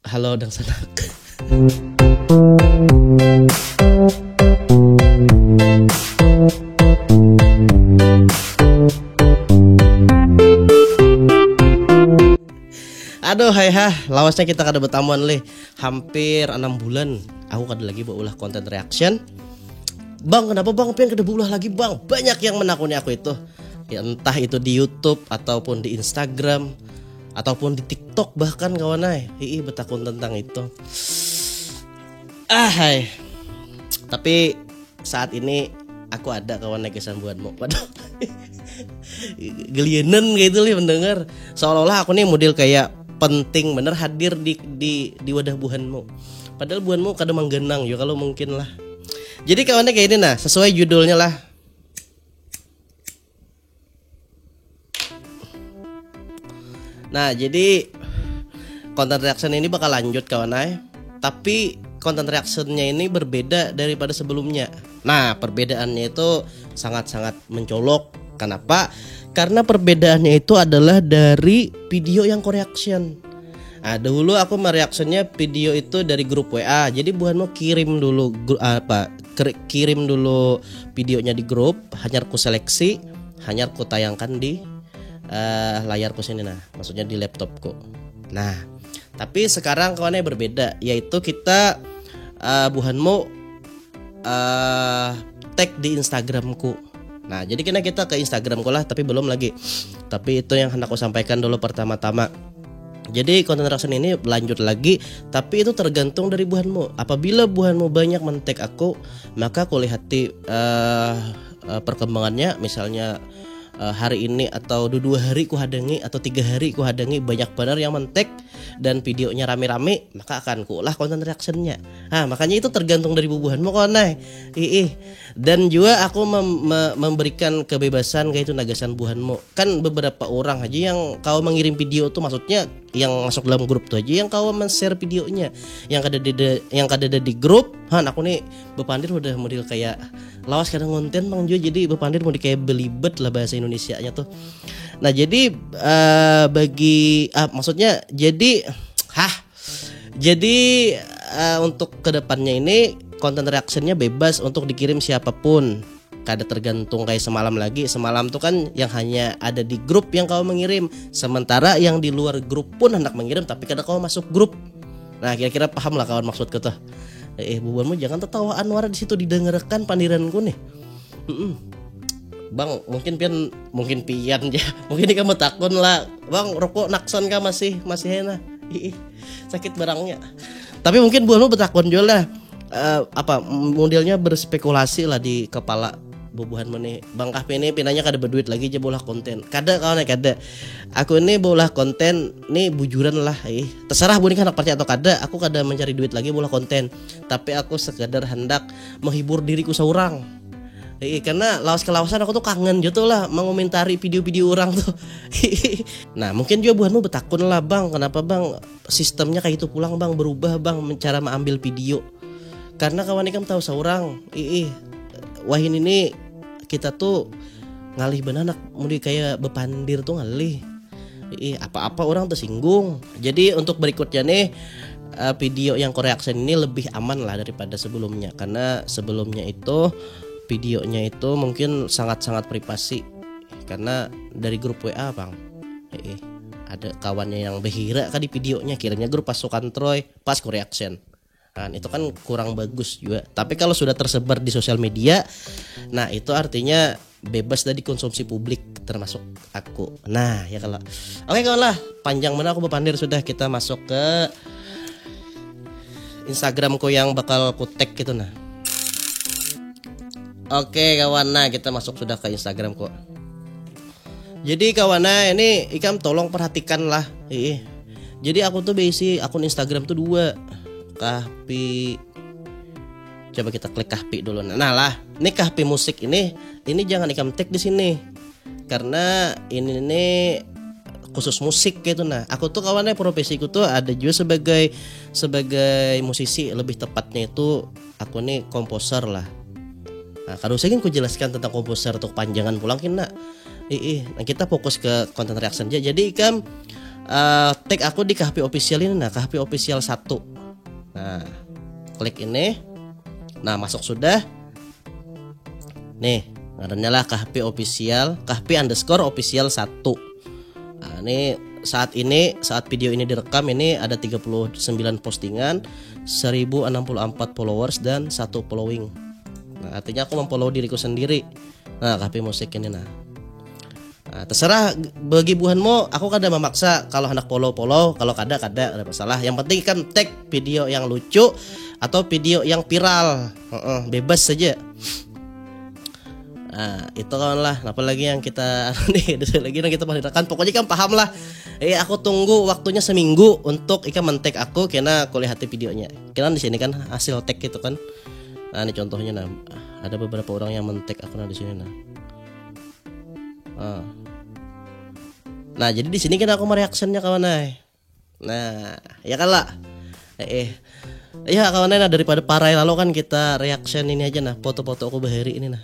Halo Dang Sanak. Aduh hai lawasnya kita kada bertamuan leh hampir 6 bulan. Aku kada lagi ulah konten reaction. Bang, kenapa bang pengen kada ulah lagi bang? Banyak yang menakuni aku itu. Ya entah itu di YouTube ataupun di Instagram ataupun di TikTok bahkan kawanai. Betakun tentang itu. Hai. Tapi saat ini aku ada kawan kesan buatmu. Waduh. Gelienan gitu nih mendengar. Seolah-olah aku nih model kayak penting bener hadir di wadah buhanmu. Padahal buhanmu kada manggenang ya kalau mungkin lah. Jadi kawannya kayak ini nah, sesuai judulnya lah. Nah, jadi konten reaction ini bakal lanjut kawannya. Tapi konten reactionnya ini berbeda daripada sebelumnya. Nah, perbedaannya itu sangat-sangat mencolok. Kenapa? Karena perbedaannya itu adalah dari video yang reaction. Nah, dahulu aku mereactionnya video itu dari grup WA. Jadi buhanmu kirim dulu kirim dulu videonya di grup, hanya ku seleksi, hanya ku tayangkan di layarku sini nah, maksudnya di laptopku. Nah, tapi sekarang kawannya berbeda, yaitu kita buhanmu tag di Instagramku. Nah, jadi kita ke Instagramku lah, tapi belum lagi. Tapi itu yang hendak aku sampaikan dulu pertama-tama. Jadi konten reaction ini lanjut lagi, tapi itu tergantung dari buhanmu. Apabila buhanmu banyak men-tag aku, maka aku lihat perkembangannya. Misalnya hari ini atau 2 hari ku hadangi atau 3 hari ku hadangi banyak benar yang men-tag dan videonya rame-rame, maka akan ku ulah konten reactionnya. Nah, makanya itu tergantung dari bubuhanmu konai. Dan juga aku memberikan kebebasan kayak itu nagasan buhanmu. Kan beberapa orang aja yang kau mengirim video tuh, maksudnya yang masuk dalam grup tuh aja yang kau men-share videonya. Yang kada ada di grup, aku nih bepandir udah model kayak lawas kadang konten Bang Jo, jadi bepandir mau kayak belibet lah bahasa Indonesianya tuh. Nah, jadi maksudnya untuk kedepannya ini konten reactionnya bebas untuk dikirim siapapun. Kada tergantung kayak semalam lagi. Semalam tuh kan yang hanya ada di grup yang kau mengirim, sementara yang di luar grup pun hendak mengirim tapi kada kau masuk grup. Nah, kira-kira paham lah kawan maksudku tuh. Bubanmu jangan tertawa Anwar di situ didengarkan pandiranku nih. Bang, mungkin pian aja. Mungkin kamu takut lah. Bang, rokok nakson kah masih enak. Sakit barangnya. Tapi mungkin buahmu betakon juga lah. Modelnya berspekulasi lah di kepala bubuhan nih. Bang Kahpi ini pinanya kada berduit lagi aja bolah konten. Kada kawan kada. Aku ini bolah konten nih bujuran lah. Terserah bunik anak percaya atau kada. Aku kada mencari duit lagi bolah konten. Tapi aku sekadar hendak menghibur diriku seorang. Karena lawas kelawasan aku tuh kangen gitu lah mengomentari video-video orang tuh. Nah, mungkin juga buhanmu betakun lah, Bang, kenapa Bang sistemnya kayak itu pulang Bang, berubah Bang cara mengambil video. Karena kawan ikam tahu seorang wahin ini kita tuh ngalih benanak mudi kayak bepandir tuh ngalih. Apa-apa orang tersinggung. Jadi untuk berikutnya nih video yang reaction ini lebih aman lah daripada sebelumnya. Karena sebelumnya itu videonya itu mungkin sangat-sangat privasi karena dari grup WA Bang. Ada kawannya yang behira kan di videonya, kiranya grup pasukan Troy pas reaction. Kan itu kan kurang bagus juga. Tapi kalau sudah tersebar di sosial media, nah itu artinya bebas dari konsumsi publik termasuk aku. Nah, ya kalau oke kawan lah, panjang mana aku bepandir sudah, kita masuk ke Instagramku yang bakal ku tag gitu nah. Oke kawan, nah kita masuk sudah ke Instagram kok. Jadi kawan, nah ini ikam tolong perhatikan lah. Jadi aku tuh basi akun Instagram tuh 2. Kahpi. Coba kita klik Kahpi dulu. Nah lah, ini Kahpi musik ini jangan ikam tag di sini. Karena ini nih khusus musik gitu nah. Aku tuh kawannya profesiku tuh ada juga sebagai musisi, lebih tepatnya itu aku nih komposer lah. Nah, kalau saya ingin ku jelaskan tentang komposer untuk panjangan pulang kina. Nah, kita fokus ke konten reaction aja. Jadi ikam tag aku di KHP official ini. Nah, KHP official 1. Nah, klik ini. Nah, masuk sudah. Nih, ngarannya lah KHP official, KHP underscore official 1. Nah, ini saat video ini direkam ini ada 39 postingan, 1064 followers dan 1 following. Nah, artinya aku memfollow diriku sendiri. Nah, KHP musik ini nah. Nah, terserah bagi buhanmu, aku kada memaksa. Kalau hendak follow, kalau kada ada masalah. Yang penting kan tag video yang lucu atau video yang viral. Bebas saja. Nah, itu kawan lah. Apalagi yang kita lagi yang kita menceritakan. Pokoknya kan paham lah. Aku tunggu waktunya seminggu untuk ikan men-tag aku karena aku lihat videonya. Karena di sini kan hasil tag itu kan. Nah, ini contohnya nah. Ada beberapa orang yang men-tag aku nah di sini nah. Nah, jadi di sini kan aku mereactionnya kawan. Nah, ya kan lah. Ya kawan nah, daripada parai lalu kan kita reaction ini aja nah, foto-foto aku bahari ini nah.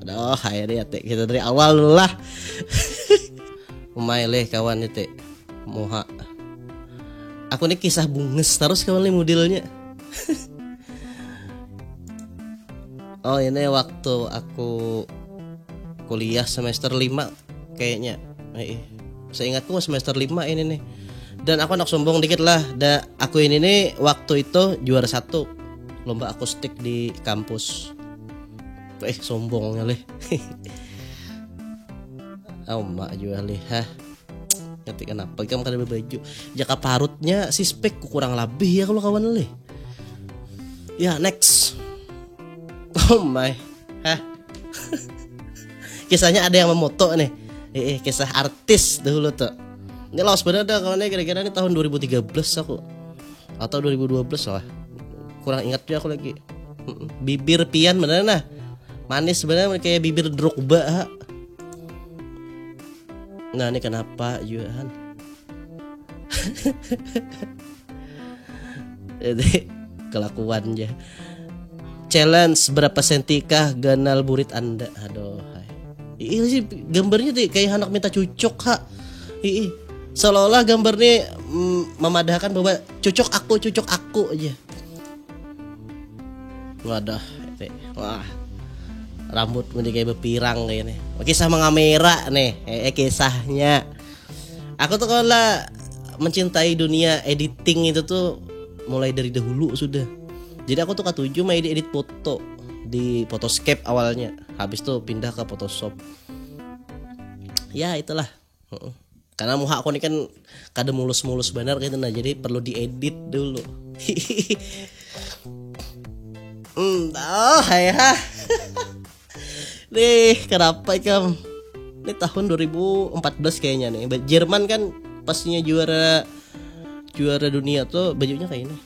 Aduh, akhirnya kita dari awal dulu lah. Umaileh kawan itu moha. Aku ini kisah bunges terus kawan nih modelnya. Oh, ini waktu aku kuliah semester 5 kayaknya. Seingatku semester 5 ini nih. Dan aku anak sombong dikit lah. Aku ini nih waktu itu juara 1 lomba akustik di kampus. Sombongnya leh. Mak juga leh. Ngerti kenapa kamu kada baju. Jaka parutnya si spek kurang lebih ya kalau kawan leh. Ya, next. Oh my. Kisahnya ada yang memoto nih. Kisah artis dahulu tuh. Ini laos bener dah kawannya, kira-kira ini tahun 2013 aku. Atau 2012 lah. Kurang ingat juga aku lagi. Bibir pian bener nah. Manis sebenarnya kayak bibir Drogba. Nah, ini kenapa Yuhan? Jadi kelakuan aja. Challenge berapa sentikah ganal burit Anda? Aduh. Ini sih gambarnya tuh kayak anak minta cucuk seolah-olah gambarnya memadahkan bahwa cucuk aku aja. Wadah, wah. Rambut mending kayak berpirang kayaknya. Kisah mengamera nih, kisahnya. Aku tuh kalau mencintai dunia editing itu tuh mulai dari dahulu sudah. Jadi aku tuh ketujuh main edit foto di Photoscape awalnya. Habis tuh pindah ke Photoshop. Ya itulah. Karena muka aku ini kan kada mulus-mulus benar gitu nah, jadi perlu diedit dulu. Ya. Nih, kenapa kamu? Ini tahun 2014 kayaknya nih. Jerman kan pastinya juara dunia tuh bajunya kayak ini.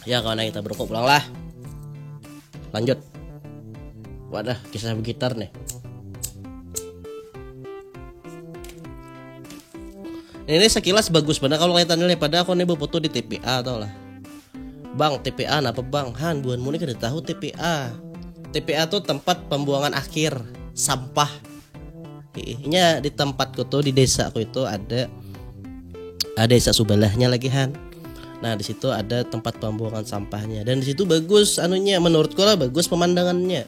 Ya kawan, kita berokok pulang lah. Lanjut. Wadah, kisah gitar nih. Ini sekilas bagus benar kalau kaitannya pada aku nih foto di TPA tau lah. Bang, TPA apa bang? Han, buanmu nih kada tahu TPA. TPA tuh tempat pembuangan akhir sampah. Ini di tempatku tuh di desaku itu ada desa sebelahnya lagi Han. Nah, di situ ada tempat pembuangan sampahnya dan di situ bagus anunya, menurutku lah bagus pemandangannya.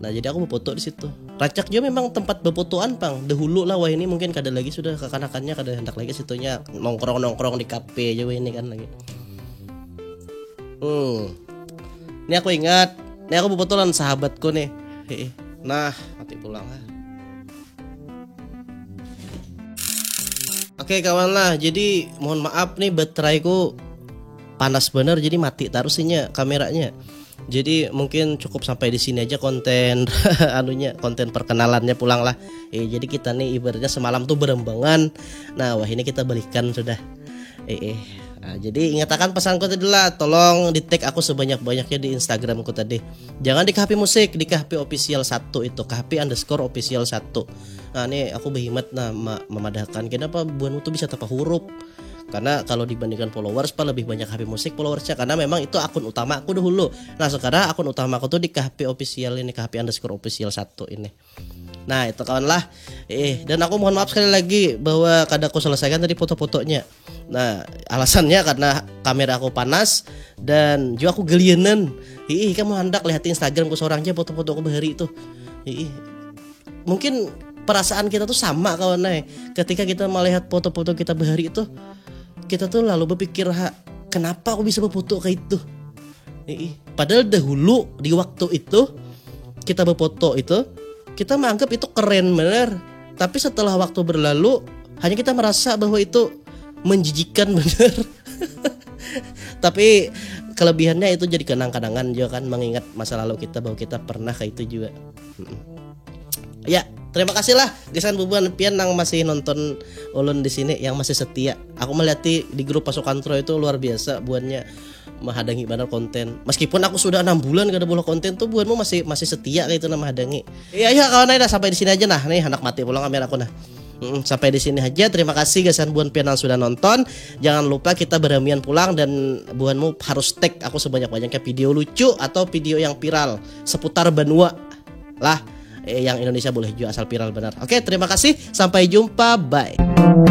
Nah, jadi aku mau foto di situ. Racak juga memang tempat berfotoan pang. Dahulu lah, wah ini mungkin kada lagi sudah kekanakannya kada hendak lagi situnya nongkrong di kafe aja wah ini kan lagi. Ini aku ingat. Ini aku mau foto dengan sahabatku nih. Nah, mati pulang lah. Oke kawan lah, jadi mohon maaf nih bateraiku panas bener jadi mati tarusinya kameranya. Jadi mungkin cukup sampai di sini aja konten konten perkenalannya pulang lah. Jadi kita nih ibaratnya semalam tuh berembangan. Nah, wah ini kita balikan sudah. Nah, jadi ingatkan pesanku tadi lah, tolong di tag aku sebanyak-banyaknya di Instagramku tadi. Jangan di KHP musik, di KHP official 1 itu, KHP underscore official 1. Nah, ini aku berhikmat nah memadahkan kenapa buanmu tuh bisa tanpa huruf. Karena kalau dibandingkan followers, lebih banyak HP Musik followersnya, karena memang itu akun utama aku dahulu. Nah sekarang akun utama aku tuh di KHP official ini, KHP_official 1 ini. Nah itu kawan lah. Dan aku mohon maaf sekali lagi bahwa kada aku selesaikan tadi foto-fotonya. Nah alasannya karena kamera aku panas dan juga aku gelienan. Kamu hendak lihat Instagramku seorangnya foto-foto aku bahari itu. Mungkin perasaan kita tuh sama kawan. Ketika kita melihat foto-foto kita bahari itu, kita tuh lalu berpikir, kenapa aku bisa berfoto kayak itu? Padahal dahulu di waktu itu kita berfoto itu, kita menganggap itu keren bener. Tapi setelah waktu berlalu, hanya kita merasa bahwa itu menjijikan bener. Tapi kelebihannya itu jadi kenang-kenangan juga kan, mengingat masa lalu kita bahwa kita pernah kayak itu juga. Ya, terima kasih lah gesan bubuan pian yang masih nonton ulun di sini, yang masih setia. Aku melihat di grup pasukan Tro itu luar biasa buannya menghadangi benar konten. Meskipun aku sudah 6 bulan gak ada bola konten tuh, buanmu masih setia kayak itu nama hadangi. Iya kawan, dah sampai di sini aja nah. Nih anak mati pulang kamera aku nah. Sampai di sini aja. Terima kasih gesan buan pian yang sudah nonton. Jangan lupa kita beramian pulang, dan buanmu harus tag aku sebanyak-banyaknya video lucu atau video yang viral seputar benua lah. Yang Indonesia boleh juga asal viral benar. Oke, terima kasih. Sampai jumpa. Bye.